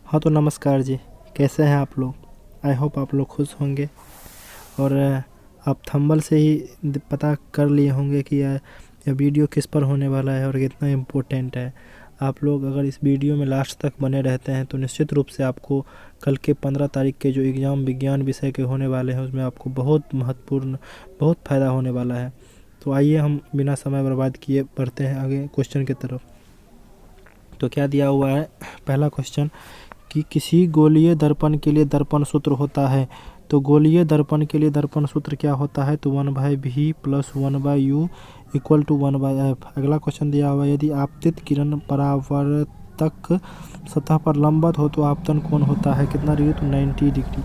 हाँ तो नमस्कार जी, कैसे हैं आप लोग। आई होप आप लोग खुश होंगे। और आप थंबल से ही पता कर लिए होंगे कि यह वीडियो किस पर होने वाला है और कितना इम्पोर्टेंट है। आप लोग अगर इस वीडियो में लास्ट तक बने रहते हैं तो निश्चित रूप से आपको कल के 15 तारीख के जो एग्ज़ाम विज्ञान विषय के होने वाले हैं उसमें आपको बहुत महत्वपूर्ण बहुत फ़ायदा होने वाला है। तो आइए हम बिना समय बर्बाद किए बढ़ते हैं आगे क्वेश्चन की तरफ। तो क्या दिया हुआ है, पहला क्वेश्चन कि किसी गोलीय दर्पण के लिए दर्पण सूत्र होता है। तो गोलीय दर्पण के लिए दर्पण सूत्र क्या होता है, तो 1/v plus 1/u equal to 1/f। अगला क्वेश्चन दिया हुआ है, यदि आपतित किरण परावर्तक सतह पर लंबवत हो तो आपतन कोण होता है कितना डिग्री, तो 90 डिग्री।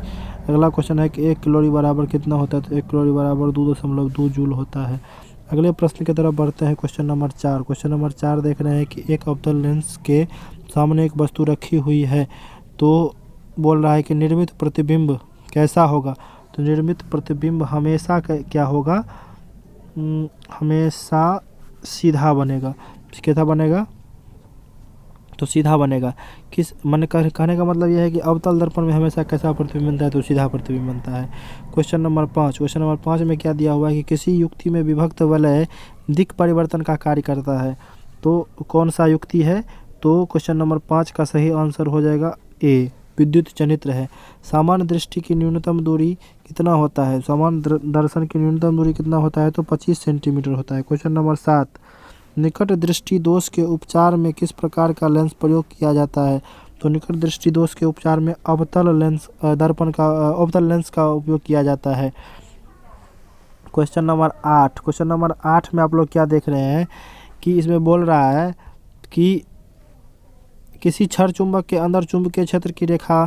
अगला क्वेश्चन है कि 1 कैलोरी बराबर कितना होता है, तो 1 कैलोरी बराबर 2.2 जूल होता है। अगले प्रश्न की तरफ बढ़ते हैं। Question number 4। क्वेश्चन नंबर 4 देख रहे हैं कि एक अवतल लेंस के सामने एक वस्तु रखी हुई है, तो बोल रहा है कि निर्मित प्रतिबिंब कैसा होगा। तो निर्मित प्रतिबिंब हमेशा क्या होगा, हमेशा सीधा बनेगा। कैसा बनेगा, तो सीधा बनेगा। किस मन कहने का मतलब यह है कि अवतल दर्पण में हमेशा कैसा प्रतिबिंब बनता है, तो सीधा प्रतिबिंब बनता है। Question number 5। क्वेश्चन नंबर 5 में क्या दिया हुआ है कि किसी युक्ति में विभक्त वलय दिक् परिवर्तन का कार्य करता है। तो कौन सा युक्ति है, तो क्वेश्चन नंबर 5 का सही आंसर हो जाएगा ए, विद्युत जनित्र है। सामान्य दृष्टि की न्यूनतम दूरी कितना होता है, सामान्य दर्शन की न्यूनतम दूरी कितना होता है, तो 25 सेंटीमीटर होता है। क्वेश्चन नंबर 7, निकट दृष्टि दोष के उपचार में किस प्रकार का लेंस प्रयोग किया जाता है। तो निकट दृष्टि दोष के उपचार में अवतल लेंस अवतल लेंस का उपयोग किया जाता है। Question number 8। क्वेश्चन नंबर 8 में आप लोग क्या देख रहे हैं कि इसमें बोल रहा है कि किसी छड़ चुंबक के अंदर चुंबकीय क्षेत्र की रेखा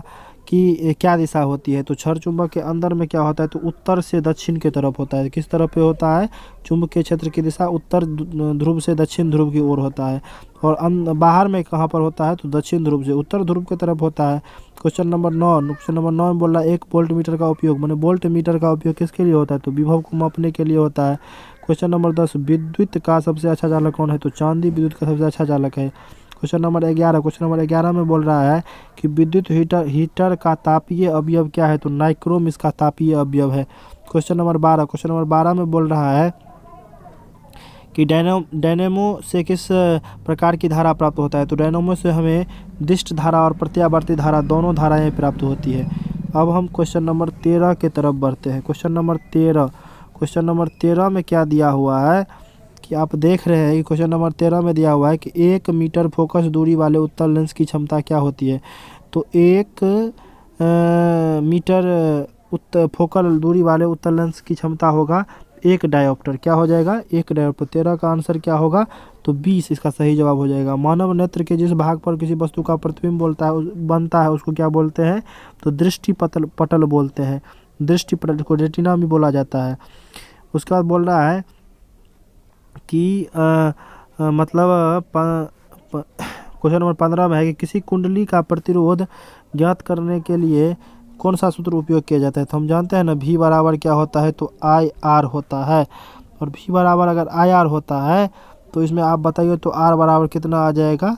की क्या दिशा होती है। तो छड़ चुंबक के अंदर में क्या होता है, तो उत्तर से दक्षिण की तरफ होता है। किस तरफ पे होता है, चुंबकीय क्षेत्र की दिशा उत्तर ध्रुव से दक्षिण ध्रुव की ओर होता है। और बाहर में कहाँ पर होता है, तो दक्षिण ध्रुव से उत्तर ध्रुव की तरफ होता है। Question number 9। क्वेश्चन नंबर 9 में बोल रहा है 1 वोल्ट मीटर का उपयोग, मैंने वोल्ट मीटर का उपयोग किसके लिए होता है, तो विभव को मापने के लिए होता है। क्वेश्चन नंबर 10, विद्युत का सबसे अच्छा चालक कौन है, तो चांदी विद्युत का सबसे अच्छा चालक है। Question number 11। क्वेश्चन नंबर 11 में बोल रहा है कि विद्युत हीटर का तापीय अवयव क्या है, तो नाइक्रोम इसका तापीय अवयव है। Question number 12। क्वेश्चन नंबर 12 में बोल रहा है कि डायनेमो से किस प्रकार की धारा प्राप्त होता है। तो डायनेमो से हमें दिष्ट धारा और प्रत्यावर्ती धारा दोनों धाराएं प्राप्त होती है। अब हम क्वेश्चन नंबर 13 की तरफ बढ़ते हैं। Question number 13। क्वेश्चन नंबर 13 में क्या दिया हुआ है कि आप देख रहे हैं कि क्वेश्चन नंबर 13 में दिया हुआ है कि 1 मीटर फोकस दूरी वाले उत्तल लेंस की क्षमता क्या होती है। तो 1 मीटर फोकल दूरी वाले उत्तल लेंस की क्षमता होगा 1 डायोप्टर। क्या हो जाएगा, 1 डायोप्टर। 13 का आंसर क्या होगा, तो 20 इसका सही जवाब हो जाएगा। मानव नेत्र के जिस भाग पर किसी वस्तु का प्रतिबिंब बनता है उसको क्या बोलते हैं, तो दृष्टि पटल बोलते हैं। दृष्टि पटल को रेटिना भी बोला जाता है। उसके बाद बोल रहा है कि मतलब क्वेश्चन नंबर 15 में है कि किसी कुंडली का प्रतिरोध ज्ञात करने के लिए कौन सा सूत्र उपयोग किया जाता है। तो हम जानते हैं ना, V बराबर क्या होता है, तो IR होता है। और V बराबर अगर IR होता है तो इसमें आप बताइए तो R बराबर कितना आ जाएगा,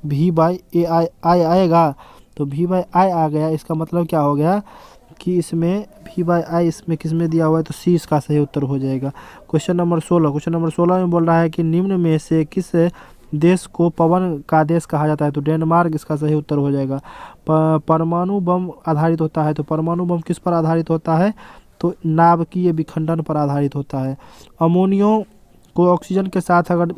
V/AI आएगा। तो V/I आ गया, इसका मतलब क्या हो गया कि इसमें V/I इसमें किस में दिया हुआ है, तो C इसका सही उत्तर हो जाएगा। Question number 16। क्वेश्चन नंबर 16 में बोल रहा है कि निम्न में से किस देश को पवन का देश कहा जाता है। तो डेनमार्क इसका सही उत्तर हो जाएगा। परमाणु बम आधारित होता है, तो परमाणु बम किस पर आधारित होता है, तो नाभिकीय विखंडन पर आधारित होता है। अमोनियो को ऑक्सीजन के साथ अगर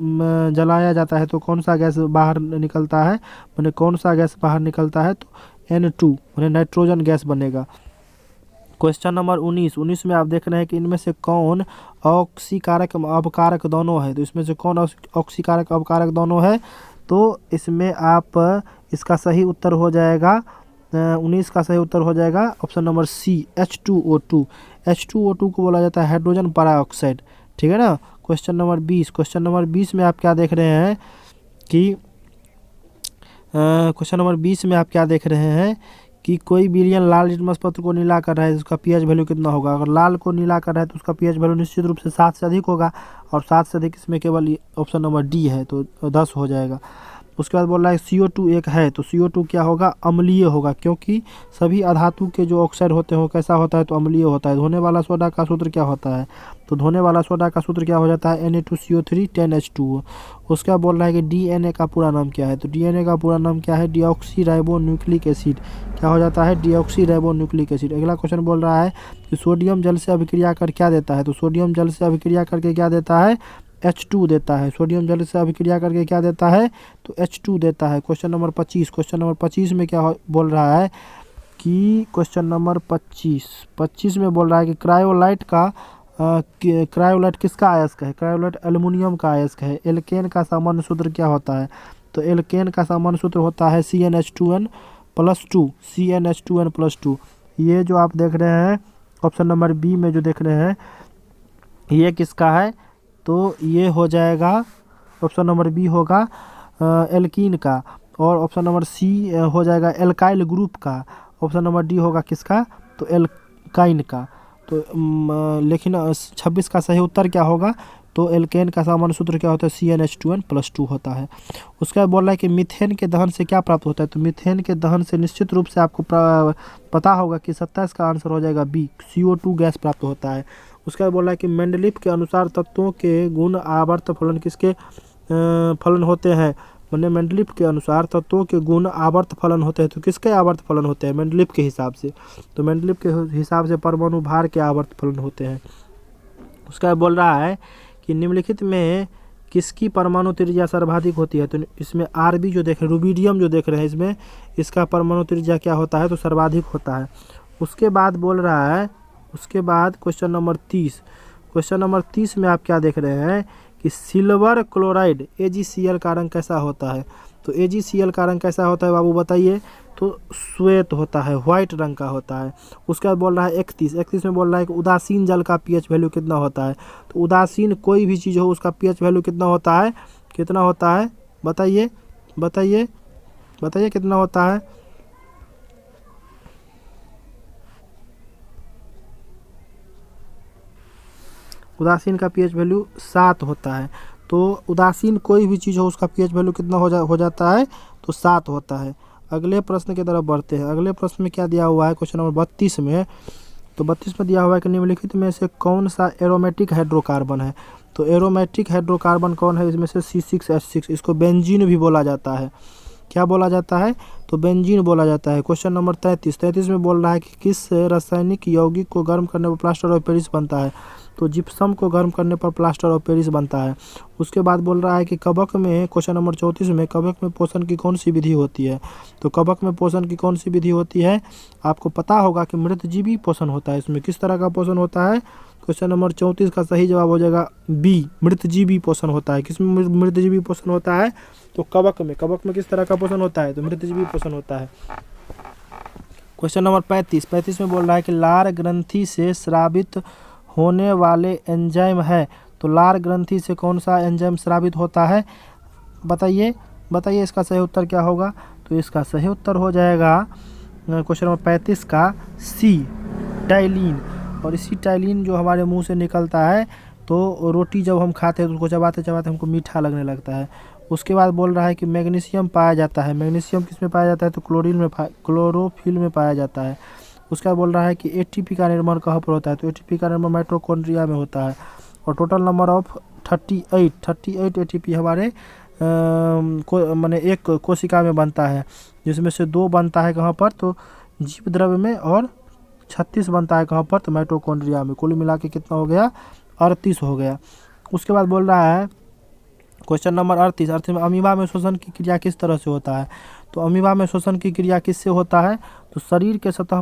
जलाया जाता है तो कौन सा गैस बाहर निकलता है, मैंने कौन सा गैस बाहर निकलता है, तो N2 मैंने नाइट्रोजन गैस बनेगा। क्वेश्चन नंबर 19 में आप देख रहे हैं कि इनमें से कौन ऑक्सीकारक अपकारक दोनों है। तो इसमें से कौन ऑक्सीकारक अपकारक दोनों है, तो इसमें आप इसका सही उत्तर हो जाएगा 19 का सही उत्तर हो जाएगा option number C, H2O2। H2O2 को बोला जाता है हाइड्रोजन पराऑक्साइड, ठीक है ना। Question number 20। क्वेश्चन नंबर 20 में आप क्या देख रहे हैं कि क्वेश्चन नंबर 20 में आप क्या देख रहे हैं कि कोई विलयन लाल लिटमस पत्र को नीला कर रहा है, उसका पीएच वैल्यू कितना होगा। अगर लाल को नीला कर रहा है तो उसका पीएच वैल्यू निश्चित रूप से 7 से अधिक होगा, और 7 से अधिक इसमें केवल ऑप्शन नंबर डी है, तो 10 हो जाएगा। उसके बाद बोल रहा है CO2 एक है, तो CO2 क्या होगा, अम्लीय होगा, क्योंकि सभी अधातु के जो ऑक्साइड होते हैं वो कैसा होता है, तो अम्लीय होता है। धोने वाला सोडा का सूत्र क्या होता है, तो धोने वाला सोडा का सूत्र क्या हो जाता है, Na2CO3 10H2O। उसका बोल रहा है कि DNA का पूरा नाम क्या है, तो DNA का पूरा नाम क्या है, डीऑक्सी राइबो न्यूक्लिक एसिड। क्या हो जाता है, डीऑक्सी राइबो न्यूक्लिक एसिड। अगला क्वेश्चन बोल रहा है कि सोडियम जल से अभिक्रिया कर क्या देता है, तो सोडियम जल से अभिक्रिया करके क्या देता है, H2 देता है। सोडियम जल से अभिक्रिया करके क्या देता है, तो H2 देता है। क्वेश्चन नंबर 25 में क्या बोल रहा है कि क्वेश्चन नंबर 25 में बोल रहा है कि क्रायोलाइट किसका अयस्क है, क्रायोलाइट एल्युमिनियम का अयस्क है। एल्केन का सामान्य सूत्र क्या होता है, तो एल्केन का सामान्य सूत्र होता है CnH2n+2, CnH2n+2। ये जो आप देख रहे हैं ऑप्शन नंबर बी में जो देख रहे हैं ये किसका है, तो ये हो जाएगा ऑप्शन नंबर बी होगा एल्कीन का, और ऑप्शन नंबर सी हो जाएगा एल्काइल ग्रुप का। ऑप्शन नंबर डी होगा किसका, तो एल्काइन का। तो लेकिन 26 का सही उत्तर क्या होगा, तो एल्केन का सामान्य सूत्र क्या होता है, CnH2n+2 होता है। उसके बाद बोल रहा है कि मीथेन के दहन से क्या प्राप्त होता है, तो मीथेन के दहन से निश्चित रूप से आपको पता होगा कि 27 का आंसर हो जाएगा बी, CO2 गैस प्राप्त होता है। उसके बाद बोल रहा है कि मेंडलीफ के अनुसार तत्वों के गुण आवर्त फलन किसके फलन होते हैं, मैंने मेंडलीफ के अनुसार तत्वों के गुण आवर्त फलन होते हैं, तो किसके आवर्त फलन होते हैं, मेंडलीफ के हिसाब से, तो मेंडलीफ के हिसाब से परमाणु भार के आवर्त फलन होते हैं। उसका बाद बोल रहा है कि निम्नलिखित में किसकी परमाणु त्रिज्या सर्वाधिक होती है, तो इसमें RB जो देख रहे हैं, रुबिडियम जो देख रहे हैं, इसमें इसका परमाणु त्रिज्या क्या होता है, तो सर्वाधिक होता है। उसके बाद बोल रहा है, उसके बाद क्वेश्चन नंबर 30 में आप क्या देख रहे हैं कि सिल्वर क्लोराइड AgCl का रंग कैसा होता है, तो AgCl का रंग कैसा होता है बाबू बताइए, तो श्वेत होता है, व्हाइट रंग का होता है। उसके बाद बोल रहा है 31 में बोल रहा है कि उदासीन जल का pH वैल्यू कितना होता है, तो उदासीन कोई भी चीज़ हो उसका pH वैल्यू कितना होता है, बताइए कितना होता है, उदासीन का pH वैल्यू 7 होता है। तो उदासीन कोई भी चीज़ हो उसका pH वैल्यू कितना हो जाता है, तो 7 होता है। अगले प्रश्न की तरफ बढ़ते हैं। अगले प्रश्न में क्या दिया हुआ है, क्वेश्चन नंबर 32 में, तो 32 में दिया हुआ है कि निम्नलिखित में से कौन सा एरोमेटिक हाइड्रोकार्बन है, तो एरोमेटिक हाइड्रोकार्बन कौन है, इसमें से C6H6, इसको बेंजीन भी बोला जाता है। क्या बोला जाता है, तो बेंजीन बोला जाता है। क्वेश्चन नंबर 33 में बोल रहा है कि किस रासायनिक यौगिक को गर्म करने पर प्लास्टर ऑफ पेरिस बनता है, तो जिप्सम को गर्म करने पर प्लास्टर ऑफ पेरिस बनता है। उसके बाद बोल रहा है कि कवक में, क्वेश्चन नंबर 34 में, कवक में पोषण की कौन सी विधि होती है, तो कवक में पोषण की कौन सी विधि होती है, आपको पता होगा कि मृतजीवी पोषण होता है। इसमें किस तरह का पोषण होता है, क्वेश्चन नंबर 34 का सही जवाब हो जाएगा बी, मृतजीवी पोषण होता है। किसमें मृतजीवी पोषण होता है, तो कवक में किस तरह का पोषण होता है, तो मृतजीवी पोषण होता है। क्वेश्चन नंबर 35 में बोल रहा है कि लार ग्रंथि से स्रावित होने वाले एंजाइम है, तो लार ग्रंथि से कौन सा एंजाइम स्रावित होता है, बताइए इसका सही उत्तर क्या होगा, तो इसका सही उत्तर हो जाएगा क्वेश्चन नंबर 35 का सी, टाइलिन। और इसी टाइलिन जो हमारे मुंह से निकलता है, तो रोटी जब हम खाते हैं तो उसको चबाते चबाते हमको मीठा लगने लगता है। उसके बाद बोल रहा है कि मैग्नीशियम पाया जाता है, मैग्नीशियम किस में पाया जाता है, तो क्लोरोफिल में पाया जाता है। उसके बाद बोल रहा है कि ATP का निर्माण कहाँ पर होता है, तो ATP का निर्माण माइटोकॉन्ड्रिया में होता है। और टोटल नंबर ऑफ 38 ATP हमारे माने एक कोशिका में बनता है, जिसमें से 2 बनता है कहाँ पर, तो जीव द्रव्य में, और 36 बनता है कहाँ पर, तो माइटोकॉन्ड्रिया में। कुल मिला के कितना हो गया, 38 हो गया। उसके बाद बोल रहा है क्वेश्चन नंबर 38 में, अमीबा में श्वसन की क्रिया किस तरह से होता है, तो अमीबा में श्वसन की क्रिया किससे होता है, तो शरीर के सतह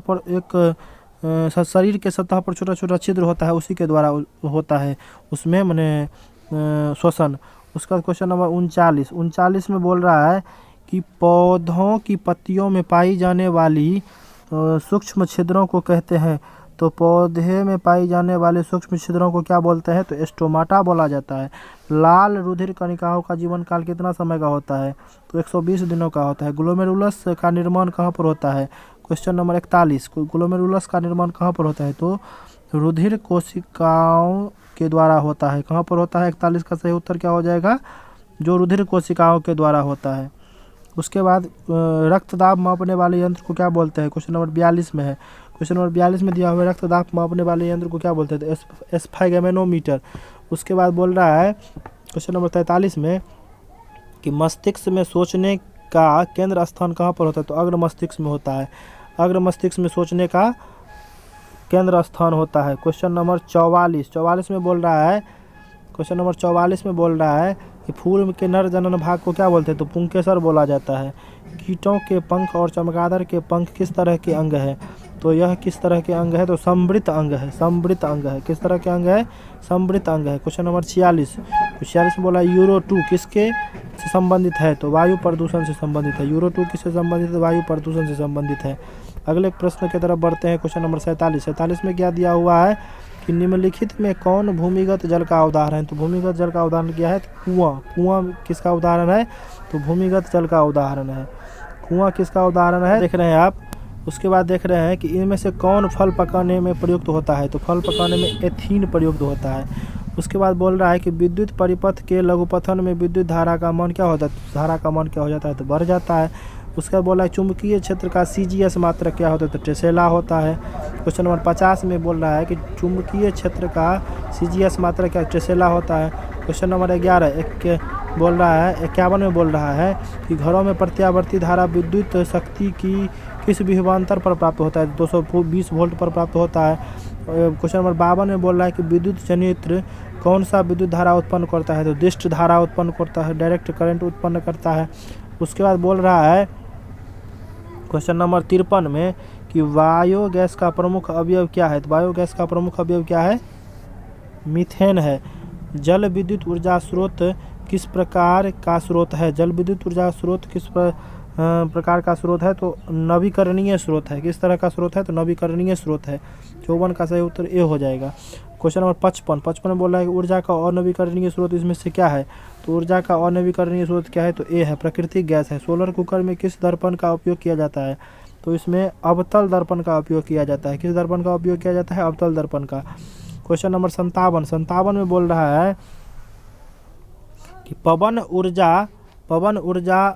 पर छोटा छोटा छिद्र होता है, उसी के द्वारा होता है, उसमें माने श्वसन। उसका क्वेश्चन नंबर 39 में बोल रहा है कि पौधों की पत्तियों में पाई जाने वाली सूक्ष्म छिद्रों को कहते हैं, तो पौधे में पाई जाने वाले सूक्ष्म छिद्रों को क्या बोलते हैं, तो स्टोमाटा बोला जाता है। लाल रुधिर कणिकाओं का जीवन काल कितना समय का होता है, तो 120 दिनों का होता है। ग्लोमेरुलस का निर्माण कहाँ पर होता है, क्वेश्चन नंबर 41, ग्लोमेरुलस का निर्माण कहाँ पर होता है, तो रुधिर कोशिकाओं के द्वारा होता है। कहाँ पर होता है, 41 का सही उत्तर क्या हो जाएगा, जो रुधिर कोशिकाओं के द्वारा होता है। उसके बाद रक्त दाब मापने वाले यंत्र को क्या बोलते हैं, क्वेश्चन नंबर 42 में है। क्वेश्चन नंबर 42 में दिया हुआ है रक्त दाब मापने वाले यंत्र को क्या बोलते हैं, तो एस्फेगमेनोमीटर। उसके बाद बोल रहा है क्वेश्चन नंबर 43 में कि मस्तिष्क में सोचने का केंद्र स्थान कहाँ पर होता है, तो अग्र मस्तिष्क में होता है। अग्र मस्तिष्क में सोचने का केंद्र स्थान होता है। क्वेश्चन नंबर 44 में बोल रहा है, क्वेश्चन नंबर 44 में बोल रहा है कि फूल के नर जनन भाग को क्या बोलते हैं, तो पुंकेसर बोला जाता है। कीटों के पंख और चमगादड़ के पंख किस तरह के अंग है, तो यह किस तरह के अंग है, तो समृत अंग है। समृत अंग है, किस तरह के अंग है, समृत अंग है। क्वेश्चन नंबर 46 में बोला यूरो 2 किसके से संबंधित है, तो वायु प्रदूषण से संबंधित है। यूरो 2 किससे संबंधित है, वायु प्रदूषण से संबंधित है। अगले प्रश्न की तरफ बढ़ते हैं। क्वेश्चन नंबर 47 में क्या दिया हुआ है कि निम्नलिखित में कौन भूमिगत जल का उदाहरण है, तो भूमिगत जल का उदाहरण क्या है, तो कुआं किसका उदाहरण है, तो भूमिगत जल का उदाहरण है। कुआं किसका उदाहरण है, देख रहे हैं आप। उसके बाद देख रहे हैं कि इनमें से कौन फल पकाने में प्रयुक्त होता है, तो फल पकाने में एथीन प्रयुक्त होता है। उसके बाद बोल रहा है कि विद्युत परिपथ के लघुपथन में विद्युत धारा का मान क्या होता है, तो धारा का मान क्या हो जाता है, तो बढ़ जाता है। उसके बाद बोला है चुंबकीय क्षेत्र का CGS मात्रक क्या होता है, तो टेस्ला होता है। क्वेश्चन नंबर 50 में बोल रहा है कि चुंबकीय क्षेत्र का CGS मात्रक क्या टेस्ला होता है। क्वेश्चन नंबर 11 बोल रहा है 51 में बोल रहा है कि घरों में प्रत्यावर्ती धारा विद्युत शक्ति की किस विभवांतर पर प्राप्त होता है, 220 वोल्ट पर प्राप्त होता है। क्वेश्चन नंबर 52 में बोल रहा है कि विद्युत जनित्र कौन सा विद्युत धारा उत्पन्न करता है, तो दिष्ट धारा उत्पन्न करता है, डायरेक्ट करंट उत्पन्न करता है। उसके बाद बोल रहा है क्वेश्चन नंबर 53 में कि बायोगैस का प्रमुख अवयव क्या है, तो बायोगैस का प्रमुख अवयव क्या है, मीथेन है। जल विद्युत ऊर्जा स्रोत किस प्रकार का स्रोत है, जल विद्युत ऊर्जा स्रोत किस प्रकार का स्रोत है, तो नवीकरणीय स्रोत है। किस तरह का स्रोत है, तो नवीकरणीय स्रोत है। 54 का सही उत्तर ए हो जाएगा। क्वेश्चन नंबर 55 में बोल रहा है कि ऊर्जा का अनवीकरणीय स्रोत इसमें से क्या है, तो ऊर्जा का अनवीकरणीय स्रोत क्या है, तो ए है, प्राकृतिक गैस है। सोलर कुकर में किस दर्पण का उपयोग किया जाता है, तो इसमें अवतल दर्पण का उपयोग किया जाता है। किस दर्पण का उपयोग किया जाता है, अवतल दर्पण का। क्वेश्चन नंबर 57 में बोल रहा है कि पवन ऊर्जा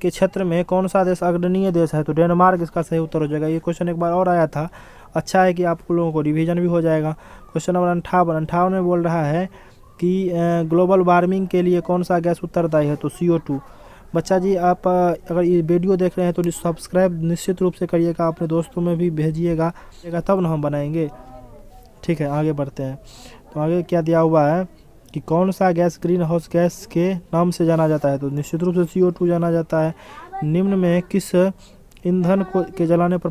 के क्षेत्र में कौन सा देश अग्रणीय देश है, तो डेनमार्क इसका सही उत्तर हो जाएगा। ये क्वेश्चन एक बार और आया था, अच्छा है कि आप लोगों को रिवीजन भी हो जाएगा। क्वेश्चन नंबर 58 में बोल रहा है कि ग्लोबल वार्मिंग के लिए कौन सा गैस उत्तरदायी है, तो CO2। बच्चा जी आप अगर ये वीडियो देख रहे हैं तो सब्सक्राइब निश्चित रूप से करिएगा, अपने दोस्तों में भी भेजिएगा, तब ना हम बनाएंगे। ठीक है, आगे बढ़ते हैं। तो आगे क्या दिया हुआ है कि कौन सा गैस ग्रीन हाउस गैस के नाम से जाना जाता है, तो निश्चित रूप से CO2 जाना जाता है। निम्न में किस ईंधन को के जलाने पर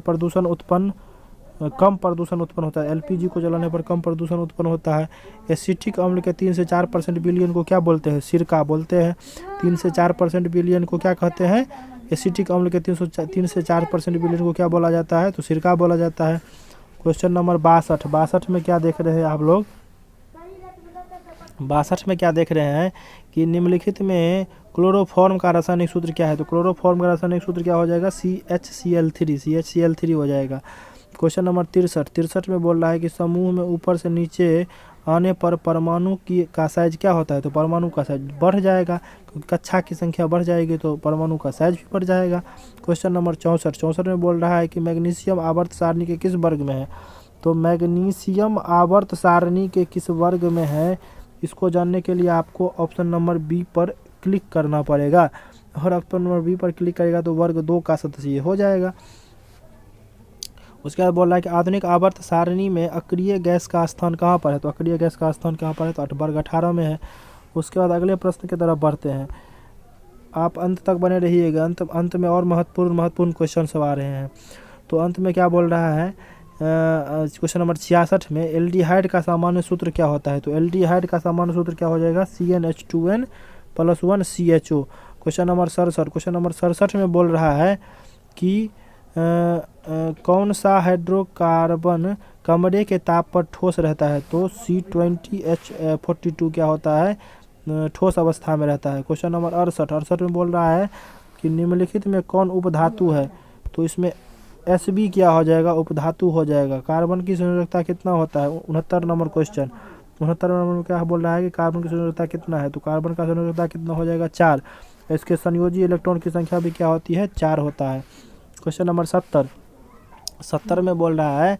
कम प्रदूषण उत्पन्न होता है, LPG को जलाने पर कम प्रदूषण उत्पन्न होता है। एसिटिक अम्ल के 3 से 4% विलियन को क्या बोलते हैं, सिरका बोलते हैं। 3 से 4% विलियन को क्या कहते हैं, एसिटिक अम्ल के 3 से 4% विलियन को क्या बोला जाता है, तो सिरका बोला जाता है। क्वेश्चन नंबर 62 में क्या देख रहे हैं आप लोग, 62 में क्या देख रहे हैं कि निम्नलिखित में क्लोरोफॉर्म का रासायनिक सूत्र क्या है, तो क्लोरोफॉर्म का रासायनिक सूत्र क्या हो जाएगा, CHCl3 हो जाएगा। क्वेश्चन नंबर 63 में बोल रहा है कि समूह में ऊपर से नीचे आने पर परमाणु का साइज क्या होता है, तो परमाणु का साइज बढ़ जाएगा, क्योंकि कक्षा की संख्या बढ़ जाएगी तो परमाणु का साइज भी बढ़ जाएगा। क्वेश्चन नंबर 64 में बोल रहा है कि मैग्नीशियम आवर्त सारणी के किस वर्ग में है, तो मैग्नीशियम आवर्त सारणी के किस वर्ग में है, इसको जानने के लिए आपको ऑप्शन नंबर बी पर क्लिक करना पड़ेगा, और ऑप्शन नंबर बी पर क्लिक करेगा तो वर्ग 2 का सदस्य हो जाएगा। उसके बाद बोल रहा है कि आधुनिक आवर्त सारणी में अक्रिय गैस का स्थान कहाँ पर है, तो अक्रिय गैस का स्थान कहाँ पर है, तो वर्ग 18 में है। उसके बाद अगले प्रश्न की तरफ बढ़ते हैं, आप अंत तक बने रहिएगा, अंत में और महत्वपूर्ण क्वेश्चन सब आ रहे हैं। तो अंत में क्या बोल रहा है, क्वेश्चन नंबर 66 में एल्डिहाइड का सामान्य सूत्र क्या होता है, तो एल्डिहाइड का सामान्य सूत्र क्या हो जाएगा, CnH2n + 1 CHO। क्वेश्चन नंबर 67 में बोल रहा है कि कौन सा हाइड्रोकार्बन कमरे के ताप पर ठोस रहता है, तो C20H42 क्या होता है, ठोस अवस्था में रहता है। क्वेश्चन नंबर 68 में बोल रहा है कि निम्नलिखित में कौन उपधातु है, तो इसमें Sb क्या हो जाएगा, उपधातु हो जाएगा। कार्बन की संयोजकता कितना होता है, 69 नंबर क्वेश्चन। 69 नंबर में क्या बोल रहा है कि कार्बन की संयोजकता कितना है, तो कार्बन का संयोजकता कितना हो जाएगा, 4। इसके संयोजी इलेक्ट्रॉन की संख्या भी क्या होती है, 4 होता है। क्वेश्चन नंबर 70 में बोल रहा है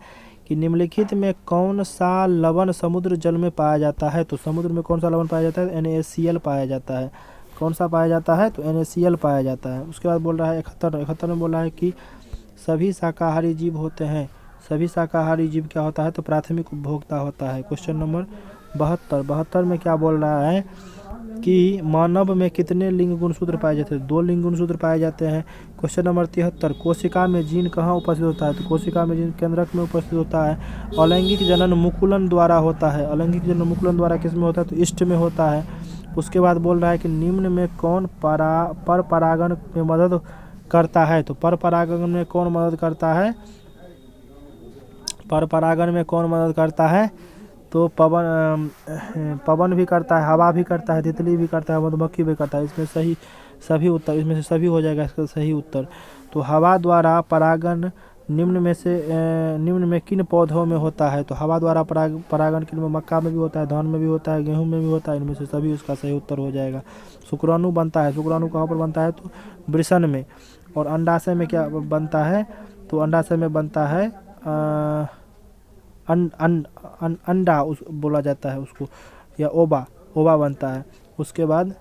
कि निम्नलिखित में कौन सा लवण समुद्र जल में पाया जाता है। तो समुद्र में कौन सा लवण पाया जाता है, NaCl पाया जाता है। कौन सा पाया जाता है, तो NaCl पाया जाता है। उसके बाद बोल रहा है 71 में बोल रहा है कि सभी शाकाहारी जीव होते हैं। सभी शाकाहारी जीव क्या होता है, तो प्राथमिक उपभोक्ता होता है। क्वेश्चन नंबर 72 में क्या बोल रहा है कि मानव में कितने लिंग गुणसूत्र पाए जाते हैं, 2 लिंग गुणसूत्र पाए जाते हैं। क्वेश्चन नंबर 73, कोशिका में जीन कहाँ उपस्थित होता है, तो कोशिका में जीन केंद्रक में उपस्थित होता है। अलैंगिक जनन मुकुलन द्वारा होता है। अलैंगिक जनन मुकुलन द्वारा किस में होता है, तो इष्ट में होता है। उसके बाद बोल रहा है कि निम्न में कौन पर परागण में मदद करता है। तो पर परागण में कौन मदद करता है, पर परागण में कौन मदद करता है, तो पवन भी करता है, हवा भी करता है, तितली भी करता है, मधुमक्खी भी करता है। इसमें सही सभी उत्तर, इसमें से सभी हो जाएगा इसका सही उत्तर। तो हवा द्वारा परागण निम्न में किन पौधों में होता है, तो हवा द्वारा परागण किन में, मक्का में भी होता है, धान में भी होता है, गेहूं में भी होता है। इनमें से सभी उसका सही उत्तर हो जाएगा। शुक्राणु बनता है, शुक्राणु कहाँ पर बनता है, तो वृषण में। और अंडाशय में क्या बनता है, तो अंडाशय में बनता है अंडा बोला जाता है उसको, या ओवा बनता है। उसके बाद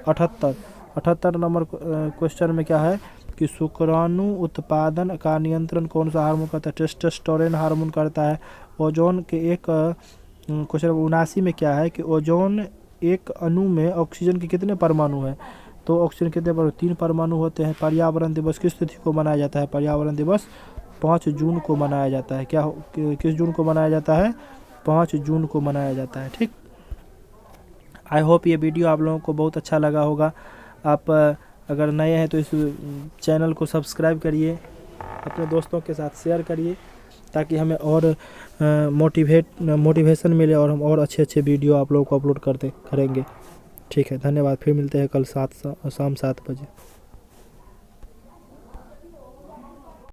78 नंबर क्वेश्चन में क्या है कि शुक्राणु उत्पादन का नियंत्रण कौन सा हार्मोन करता है, टेस्टोस्टेरोन हार्मोन करता है। ओजोन के एक क्वेश्चन 79 में क्या है कि ओजोन एक अणु में ऑक्सीजन के कितने परमाणु हैं, तो ऑक्सीजन कितने परमाणु, 3 परमाणु होते हैं। पर्यावरण दिवस किस तिथि को मनाया जाता है, पर्यावरण दिवस 5 जून को मनाया जाता है। किस जून को मनाया जाता है, 5 जून को मनाया जाता है। ठीक, आई होप ये वीडियो आप लोगों को बहुत अच्छा लगा होगा। आप अगर नए हैं तो इस चैनल को सब्सक्राइब करिए, अपने दोस्तों के साथ शेयर करिए, ताकि हमें और मोटिवेशन मिले और हम और अच्छे वीडियो आप लोगों को अपलोड करेंगे। ठीक है, धन्यवाद। फिर मिलते हैं कल शाम 7 बजे।